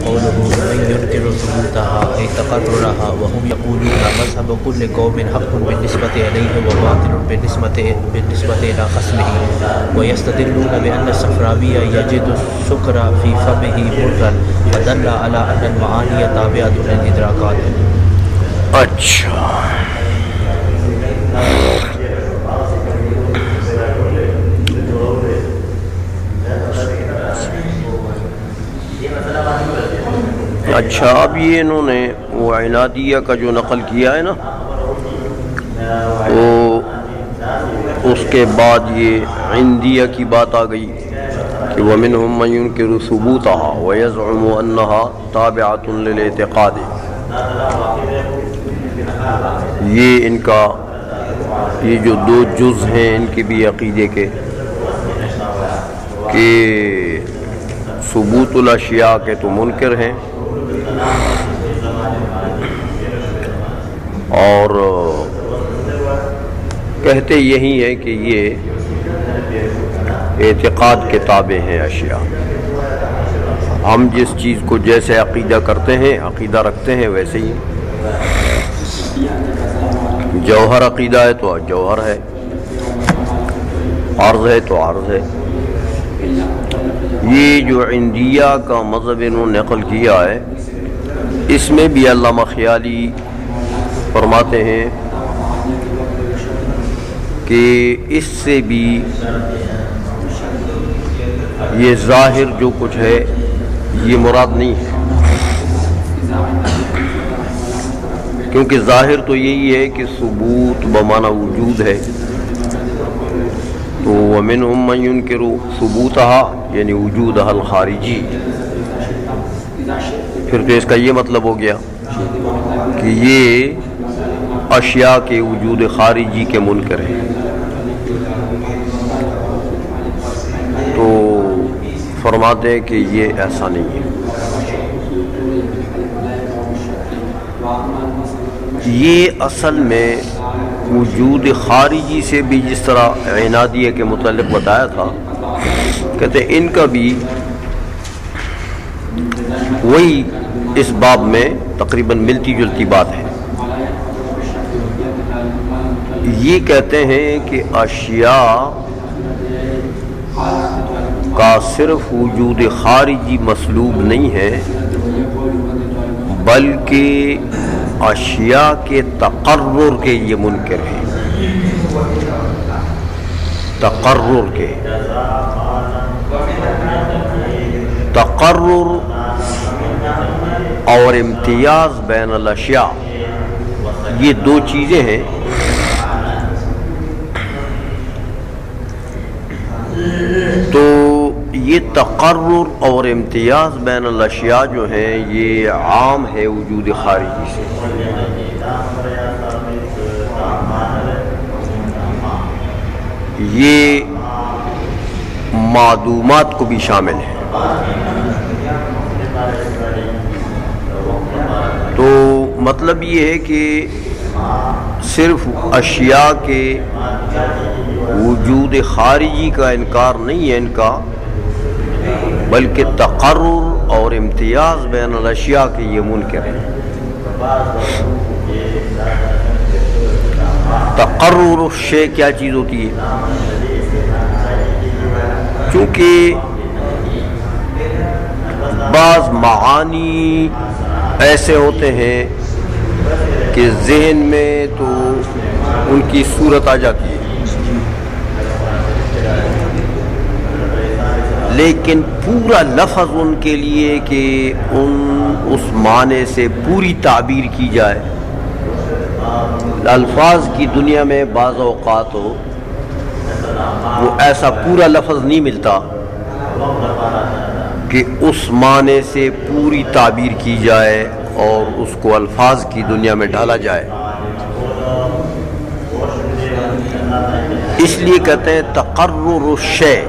قوله ومن ينكر ثبوتها أي تقررها وهم يقولون مذهب كل قوم حق بالنسبة إليه وباطل بالنسبة إلى خصمه ويستدلون بأن الصفراوي يجد السكر في فمه مرا فدل على أن المعاني تابعة للإدراكات. اچھا، اب یہ انہوں نے وہ عنادیہ کا جو نقل کیا ہے نا، تو اس کے بعد یہ عندیہ کی بات آ گئی کہ وَمِنْهُمْ مَنْ يُنْكِرُ ثُبُوتَهَا وَيَزْعُمُ أَنَّهَا تَابِعَةٌ لِلْاعْتِقَادِ. یہ ان کا یہ جو دو جز ہیں ان کے بھی عقیدے کے کہ ثبوت الاشیاء کے تو منکر ہیں اور کہتے یہی ہے کہ یہ اعتقاد کے تابع ہیں اشیاء. ہم جس چیز کو جیسے عقیدہ کرتے ہیں، عقیدہ رکھتے ہیں، ویسے ہی جوہر عقیدہ ہے تو جوہر ہے، عرض ہے تو عرض ہے. یہ جو عندیہ کا مذہب انہوں نے نقل کیا ہے، اس میں بھی علامہ خیالی فرماتے ہیں کہ اس سے بھی یہ ظاہر جو کچھ ہے یہ مراد نہیں ہے، کیونکہ ظاہر تو یہی ہے کہ ثبوت بمعنی وجود ہے. تو وَمِنْهُمْ مَنْ يُنْكِرُ ثُبُوتَهَا یعنی وجودها الخارجی. پھر تو اس کا یہ مطلب ہو گیا کہ یہ اشیاء کے وجود خارجی کے منکر ہیں. تو فرماتے ہیں کہ یہ ایسا نہیں ہے. یہ اصل میں وجود خارجی سے بھی جس طرح عنادیہ کے متعلق بتایا تھا، کہتے ہیں ان کا بھی وہی اس باب میں تقریباً ملتی جلتی بات ہے. یہ کہتے ہیں کہ اشیاء کا صرف وجود خارجی مسلوب نہیں ہے، بلکہ اشیاء کے تقرر کے یہ منکر ہیں. تقرر کے تقرر اور امتیاز بین الاشیاء یہ دو چیزیں ہیں. تو یہ تقرر اور امتیاز بین الاشیاء جو ہیں یہ عام ہے وجود خارجی سے. یہ معدومات کو بھی شامل ہے. تو مطلب یہ ہے کہ صرف اشیاء کے وجود خارجی کا انکار نہیں ہے ان کا، بلکہ تقرر اور امتیاز بین الاشیاء کے یہ منکر ہیں. تقرر الشیء کیا چیز ہوتی ہے؟ چونکہ بعض معانی ایسے ہوتے ہیں کہ ذہن میں تو ان کی صورت آ جاتی ہے، لیکن پورا لفظ ان کے لیے کہ اس معنی سے پوری تعبیر کی جائے. الفاظ کی دنیا میں بعض اوقات وہ ایسا پورا لفظ نہیں ملتا کہ اس معنی سے پوری تعبیر کی جائے اور اس کو الفاظ کی دنیا میں ڈالا جائے. اس لیے کہتے ہیں تقرر الشیء.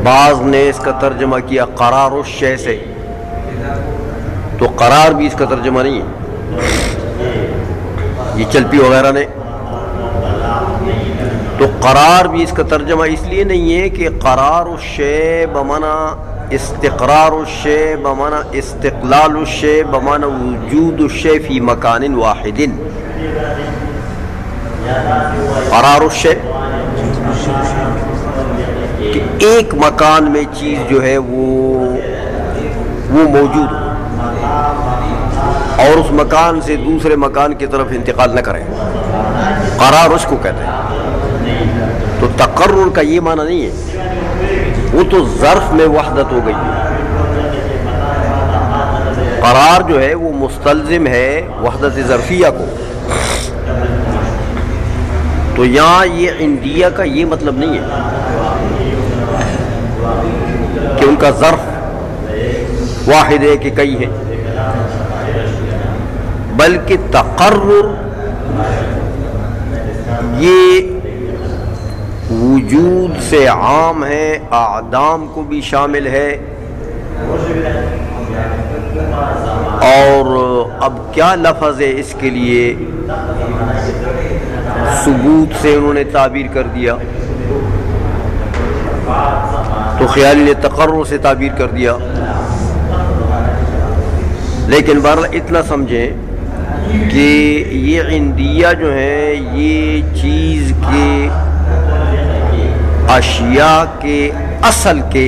بعض نے اس کا ترجمہ کیا قرار الشیء سے، تو قرار بھی اس کا ترجمہ نہیں ہے. یہ چلپی وغیرہ نے تو قرار بھی اس کا ترجمہ اس لیے نہیں ہے کہ قرار الشے بمانا استقرار الشے بمانا استقلال الشے بمانا وجود الشے فی مکان واحد. قرار الشے کہ ایک مکان میں چیز جو ہے وہ موجود ہو اور اس مکان سے دوسرے مکان کی طرف انتقال نہ کریں. قرار اس کو کہتے ہیں. تو تقرر کا یہ معنی نہیں ہے، وہ تو ظرف میں وحدت ہو گئی ہے. قرار جو ہے وہ مستلزم ہے وحدت ظرفیہ کو. تو یہاں یہ عندیہ کا یہ مطلب نہیں ہے کہ ان کا ظرف واحد ہے کہ کئی ہے، بلکہ تقرر یہ وجود سے عام ہے، اعدام کو بھی شامل ہے. اور اب کیا لفظ ہے اس کے لیے؟ ثبوت سے انہوں نے تعبیر کر دیا، تو خیال نے تقرر سے تعبیر کر دیا. لیکن بہرحال اتنا سمجھیں کہ یہ عندیہ جو ہے یہ چیز کے اشیاء کے اصل کے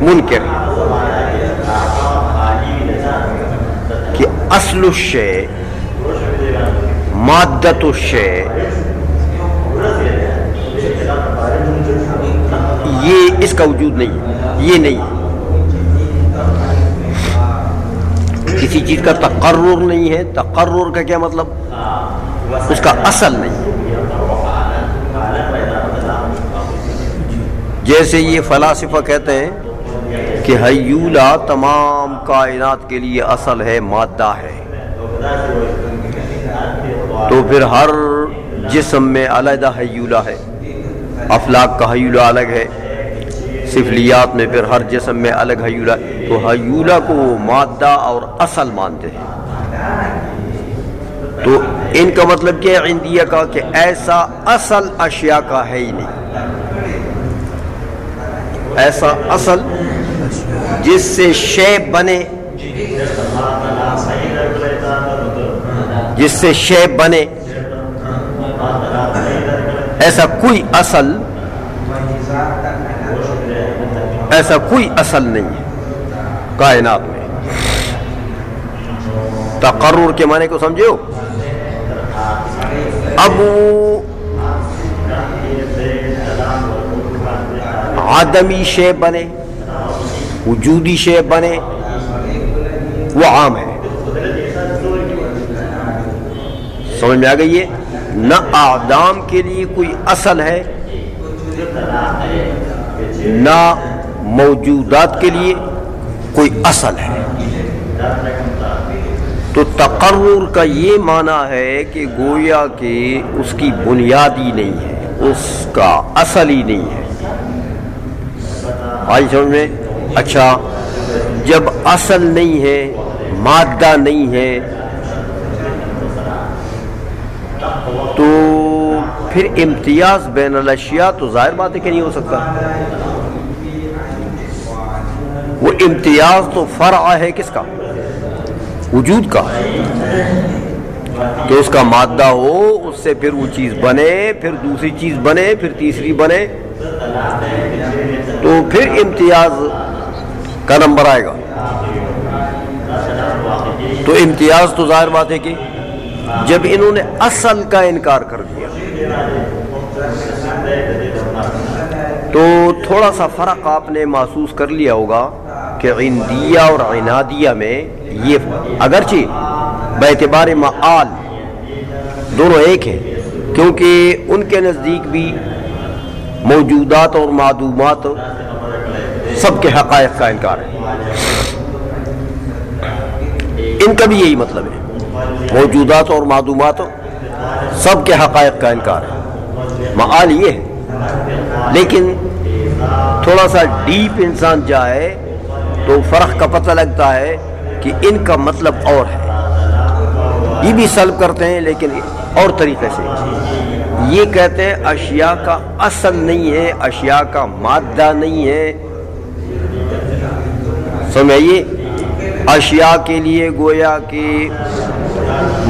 منکر ہیں کہ اصل الشے مادت الشے یہ اس کا وجود نہیں ہے، یہ نہیں ہے. کسی چیز کا تقرر نہیں ہے. تقرر کا کیا مطلب؟ اس کا اصل نہیں. جیسے یہ فلاسفہ کہتے ہیں کہ ہیولہ تمام کائنات کے لیے اصل ہے، مادہ ہے. تو پھر ہر جسم میں علیحدہ ہیولہ ہے. افلاک کا ہیولہ الگ ہے، سفلیات میں پھر ہر جسم میں الگ ہیولہ. تو ہیولہ کو وہ مادہ اور اصل مانتے ہیں. تو ان کا مطلب کیا ہے عندیہ کا؟ کہ ایسا اصل اشیاء کا ہے ہی نہیں. ایسا اصل جس سے شے بنے، جس سے شے بنے، ایسا کوئی اصل، ایسا کوئی اصل نہیں ہے کائنات میں. تقرر کے معنی کو سمجھے ہو؟ اب آدمی شے بنے، وجودی شے بنے، وہ عام ہے. سمجھ میں آ گئی ہے؟ نہ اعدام کے لیے کوئی اصل ہے، نہ موجودات کے لیے کوئی اصل ہے. تو تقرر کا یہ معنی ہے کہ گویا کہ اس کی بنیاد ہی نہیں ہے، اس کا اصل ہی نہیں ہے. آئی سمجھ میں؟ اچھا، جب اصل نہیں ہے، مادہ نہیں ہے، تو پھر امتیاز بین الاشیاء تو ظاہر بات ہے کہ نہیں ہو سکتا. وہ امتیاز تو فرع ہے کس کا؟ وجود کا. کہ اس کا مادہ ہو، اس سے پھر وہ چیز بنے، پھر دوسری چیز بنے، پھر تیسری بنے، تو پھر امتیاز کا نمبر آئے گا. تو امتیاز تو ظاہر بات ہے کہ جب انہوں نے اصل کا انکار کر دیا تو تھوڑا سا فرق آپ نے محسوس کر لیا ہوگا کہ عندیہ اور عنادیہ میں یہ اگرچہ باعتبار معال دونوں ایک ہیں، کیونکہ ان کے نزدیک بھی موجودات اور معدومات سب کے حقائق کا انکار ہے. ان کا بھی یہی مطلب ہے، موجودات اور معدومات سب کے حقائق کا انکار ہے. معال یہ ہے، لیکن تھوڑا سا ڈیپ انسان جائے تو فرق کا پتہ لگتا ہے کہ ان کا مطلب اور ہے. یہ بھی سلب کرتے ہیں لیکن اور طریقے سے. یہ کہتے ہیں اشیاء کا اصل نہیں ہے، اشیاء کا مادہ نہیں ہے. سمجھئے، اشیاء کے لیے گویا کہ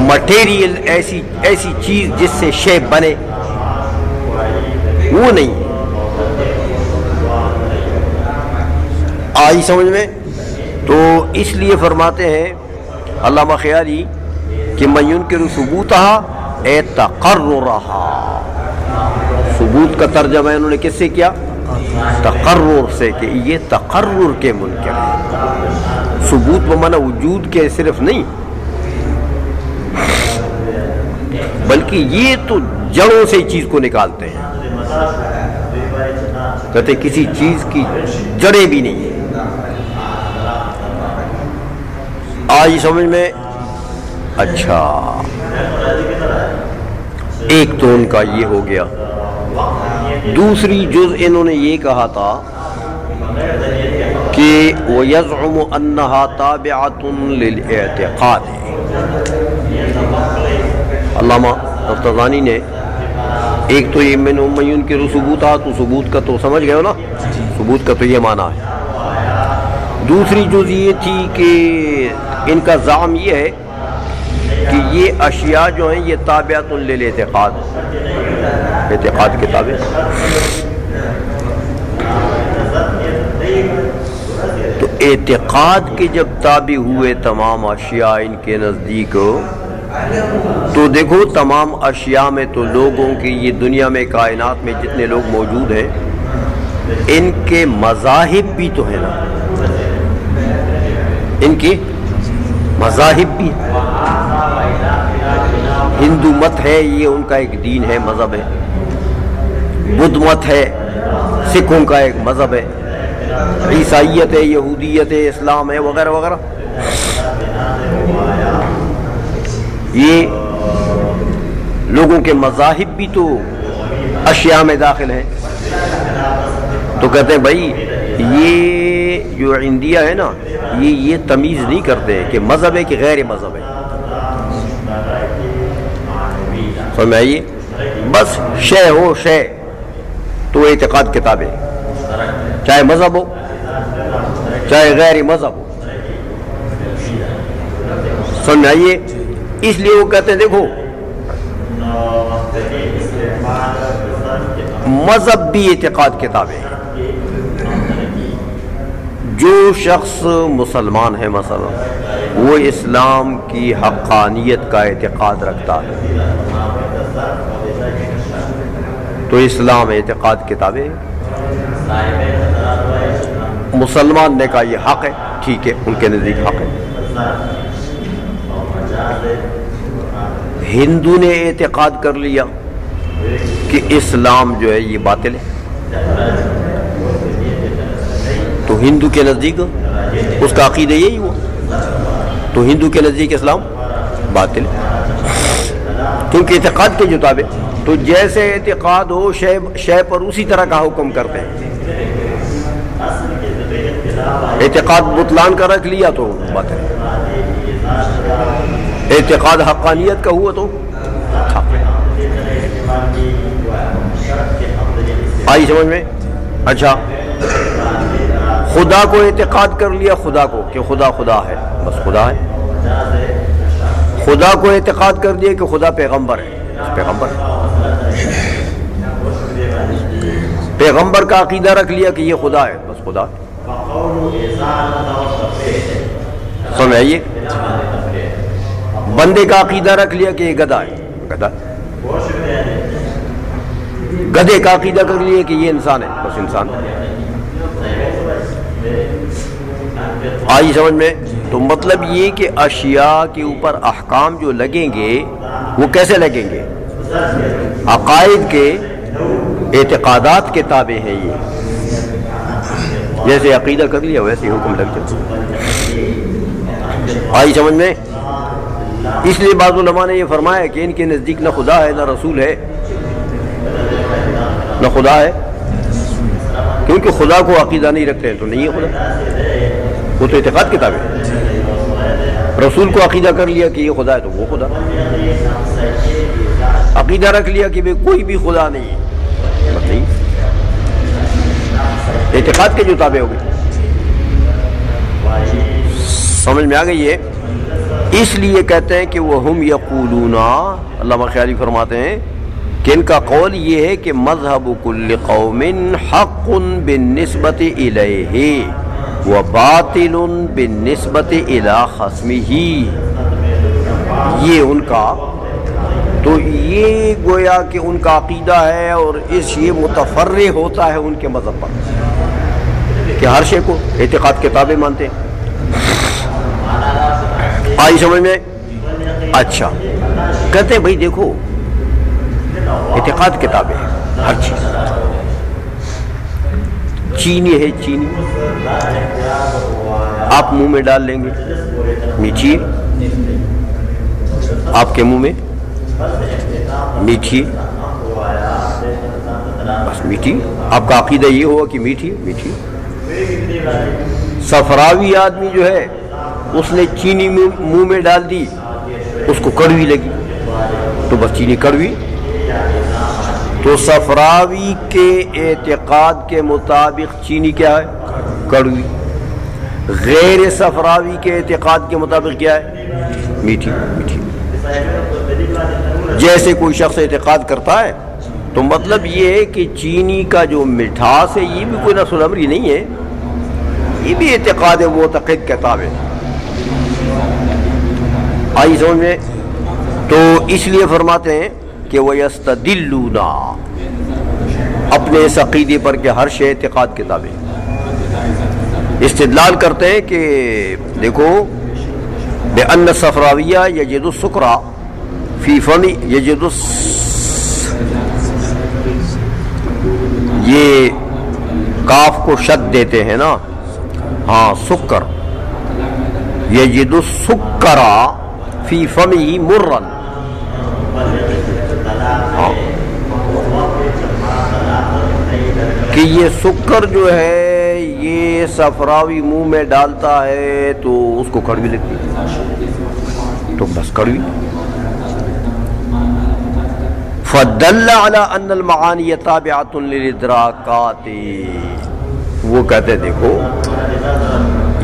مٹیریل ایسی چیز جس سے شے بنے وہ نہیں ہے. آئی سمجھ میں؟ تو اس لیے فرماتے ہیں علامہ خیالی کہ من ينکر ثبوتها اے تقررها. ثبوت کا ترجمہ انہوں نے کس سے کیا؟ تقرر سے، کہ یہ تقرر کے منکر ہے. ثبوت بمعنی وجود کے صرف نہیں، بلکہ یہ تو جڑوں سے چیز کو نکالتے ہیں. کہتے کسی چیز کی جڑیں بھی نہیں ہیں. آج سمجھ میں؟ اچھا، ایک تو ان کا یہ ہو گیا. دوسری جز انہوں نے یہ کہا تھا کہ وَيَزْعُمُ أَنَّهَا تَابِعَةٌ لِلْاعْتِقَادِ. علامہ تفتزانی نے ایک تو یہ من ينکر ثبوتها، تو ثبوت کا تو سمجھ گئے ہو نا، ثبوت کا تو یہ معنی ہے. دوسری جز یہ تھی کہ ان کا زعم یہ ہے کہ یہ اشیاء جو ہیں یہ تابعۃ للاعتقاد، اعتقاد کے تابع. تو اعتقاد کے جب تابع ہوئے تمام اشیاء ان کے نزدیک، تو دیکھو تمام اشیاء میں تو لوگوں کی یہ دنیا میں کائنات میں جتنے لوگ موجود ہیں ان کے مذاہب بھی تو ہیں نا، ان کے مذاہب بھی. ہندو مت ہے، یہ ان کا ایک دین ہے، مذہب ہے. بدھ مت ہے، سکھوں کا ایک مذہب ہے. عیسائیت ہے، یہودیت ہے، اسلام ہے، وغیرہ وغیرہ. یہ لوگوں کے مذاہب بھی تو اشیاء میں داخل ہیں. تو کہتے ہیں بھائی یہ جو عندیہ ہے نا، یہ تمیز نہیں کرتے کہ مذہب ہے کہ غیر مذہب ہے. سمجھ میں آئیے؟ بس شے ہو شے تو اعتقاد کتاب ہے، چاہے مذہب ہو چاہے غیر مذہب ہو. سمجھ میں آئیے؟ اس لیے وہ کہتے ہیں دیکھو مذہب بھی اعتقاد کتاب ہے. جو شخص مسلمان ہے مثلا وہ اسلام کی حقانیت کا اعتقاد رکھتا ہے تو اسلام اعتقاد کتاب ہے. مسلمان نے کہا یہ حق ہے، ٹھیک ہے، ان کے نزدیک حق ہے. ہندو نے اعتقاد کر لیا کہ اسلام جو ہے یہ باطل ہے، تو ہندو کے نزدیک اس کا عقیدہ یہی ہوا، تو ہندو کے نزدیک اسلام باطل ہے کیونکہ اعتقاد کے مطابق. تو جیسے اعتقاد ہو شے پر اسی طرح کا حکم کرتے ہیں. اعتقاد بطلان کا رکھ لیا تو باطل ہے، اعتقاد حقانیت کا ہوا تو حق ہے. آئی سمجھ میں؟ اچھا، خدا کو اعتقاد کر لیا، خدا کو کہ خدا خدا ہے، بس خدا ہے. خدا کو اعتقاد کر دیا کہ خدا پیغمبر ہے، بس پیغمبر ہے. پیغمبر کا عقیدہ رکھ لیا کہ یہ خدا ہے، بس خدا ہے. سمجھ آئیے؟ بندے کا عقیدہ رکھ لیا کہ یہ گدھا ہے، گدھا. گدھے کا عقیدہ کر لیا کہ یہ انسان ہے، بس انسان ہے. آئی سمجھ میں؟ تو مطلب یہ کہ اشیاء کے اوپر احکام جو لگیں گے وہ کیسے لگیں گے؟ عقائد کے، اعتقادات کے تابع ہیں. یہ جیسے عقیدہ کر لیا ویسے حکم لگ جاتا. آئی سمجھ میں؟ اس لیے بعض علماء نے یہ فرمایا کہ ان کے نزدیک نہ خدا ہے، نہ رسول ہے، نہ خدا ہے، کیونکہ خدا کو عقیدہ نہیں رکھتے ہیں تو نہیں ہے خدا، وہ تو اعتقاد کتاب ہے. رسول کو عقیدہ کر لیا کہ یہ خدا ہے تو وہ خدا. عقیدہ رکھ لیا کہ کوئی بھی خدا نہیں ہے، نہیں، اعتقاد کے جو تابع ہو گئے. سمجھ میں آ گئی ہے؟ اس لیے کہتے ہیں کہ وہ ہم یقولون، علامہ خیالی فرماتے ہیں کہ ان کا قول یہ ہے کہ مذہب کل قوم حق بالنسبت الیہ وباطل بالنسبت الی خصمہ. یہ ان کا، تو یہ گویا کہ ان کا عقیدہ ہے، اور یہ متفرع ہوتا ہے ان کے مذہب پر کہ ہر شے کو اعتقاد کے تابع مانتے ہیں. آئی سمجھ میں؟ اچھا، کہتے ہیں بھائی دیکھو اعتقاد کے تابع ہے ہر چیز. چینی ہے، چینی آپ منہ میں ڈال لیں گے، میٹھی ہے، آپ کے منہ میں میٹھی، بس میٹھی. آپ کا عقیدہ یہ ہوا کہ میٹھی میٹھی. صفراوی آدمی جو ہے اس نے چینی منہ میں ڈال دی، اس کو کڑوی لگی، تو بس چینی کڑوی. تو صفراوی کے اعتقاد کے مطابق چینی کیا ہے؟ کڑوی. غیر صفراوی کے اعتقاد کے مطابق کیا ہے؟ میٹھی میٹھی. جیسے کوئی شخص اعتقاد کرتا ہے تو مطلب یہ ہے کہ چینی کا جو مٹھاس ہے یہ بھی کوئی نفس الامری نہیں ہے، یہ بھی اعتقاد ہے معتقد کے تابع. آئی سمجھ میں؟ تو اس لیے فرماتے ہیں کہ وَيَسْتَدِلُّونَ، اپنے اس عقیدے پر کہ ہر شے اعتقاد کے تابع، استدلال کرتے ہیں کہ دیکھو بِأَنَّ الصَّفْرَاوِيَّ يَجِدُ السُّكْرَ فِي فَمِ يَجِدُ یہ کاف کو شد دیتے ہیں نا، ہاں سکر، یجد السکر فی فمہ مرن. کہ یہ سکر جو ہے یہ صفراوی منہ میں ڈالتا ہے تو اس کو کڑوی لگتی ہے، تو بس کڑوی. فدل علی ان المعانی تابعۃ للادراکات. وہ کہتے ہیں دیکھو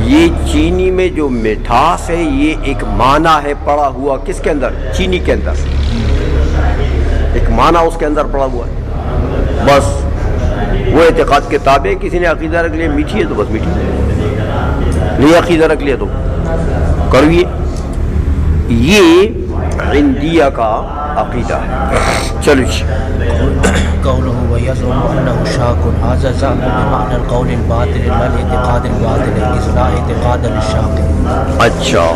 یہ چینی میں جو مٹھاس ہے یہ ایک معنی ہے پڑا ہوا، کس کے اندر؟ چینی کے اندر ایک معنی اس کے اندر پڑا ہوا ہے. بس وہ اعتقاد کے تابع. کسی نے عقیدہ رکھ لیا میٹھی ہے تو بس میٹھی، نہیں عقیدہ رکھ لیا تو کڑوی. یہ عندیہ کا عقیدہ ہے. چلو قوله ويزعم انه شاك، هذا زعم بمعنى القول الباطل لا الاعتقاد الباطل، اذ لا اعتقاد للشاك. اچھا،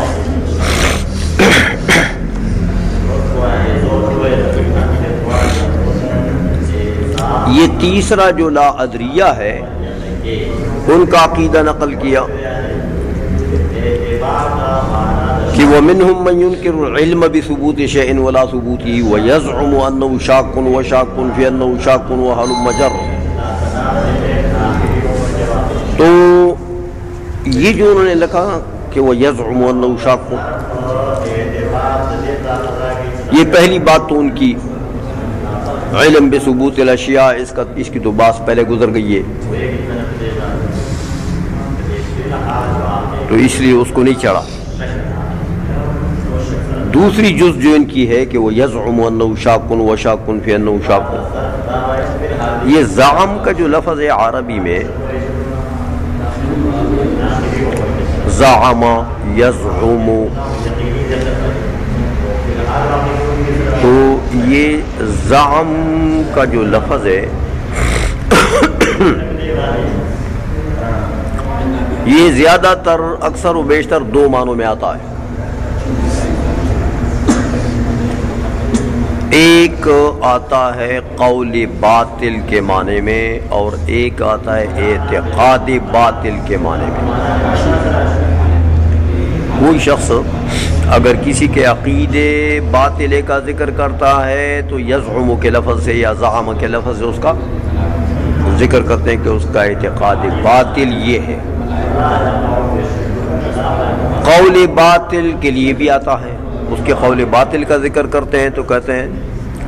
یہ تیسرا جو لا ادریہ ہے ان کا عقیدہ نقل کیا کہ وَمِنْهُمْ مَنْ يُنْكِرُ الْعِلْمَ بِثُبُوتِ شَيْءٍ وَلَا ثُبُوتِهِ وَيَزْعُمُ أَنَّهُ شَاكٌ وَشَاكٌ فِي أَنَّهُ شَاكٌ وَهَلُمَّ جَرٌّ. تو یہ جو انہوں نے لکھا کہ وَيَزْعُمُ أَنَّهُ شَاكٌ، یہ پہلی بات تو ان کی علم بثبوت الاشیاء، اس کی تو بات پہلے گزر گئی ہے، تو اس لیے اس کو نہیں چڑھا. دوسری جز جو ان کی ہے کہ وہ یزعم انہ شاک و شاک فی انہ شاک. یہ زعم کا جو لفظ ہے عربی میں زعم یزعم، تو یہ زعم کا جو لفظ ہے یہ زیادہ تر اکثر و بیشتر دو معنوں میں آتا ہے. ایک آتا ہے قول باطل کے معنی میں اور ایک آتا ہے اعتقاد باطل کے معنی میں. کوئی شخص اگر کسی کے عقیدے باطل کا ذکر کرتا ہے تو یزعم کے لفظ سے یا زعم کے لفظ سے اس کا ذکر کرتے ہیں کہ اس کا اعتقاد باطل یہ ہے. قول باطل کے لیے بھی آتا ہے، اس کے قول باطل کا ذکر کرتے ہیں تو کہتے ہیں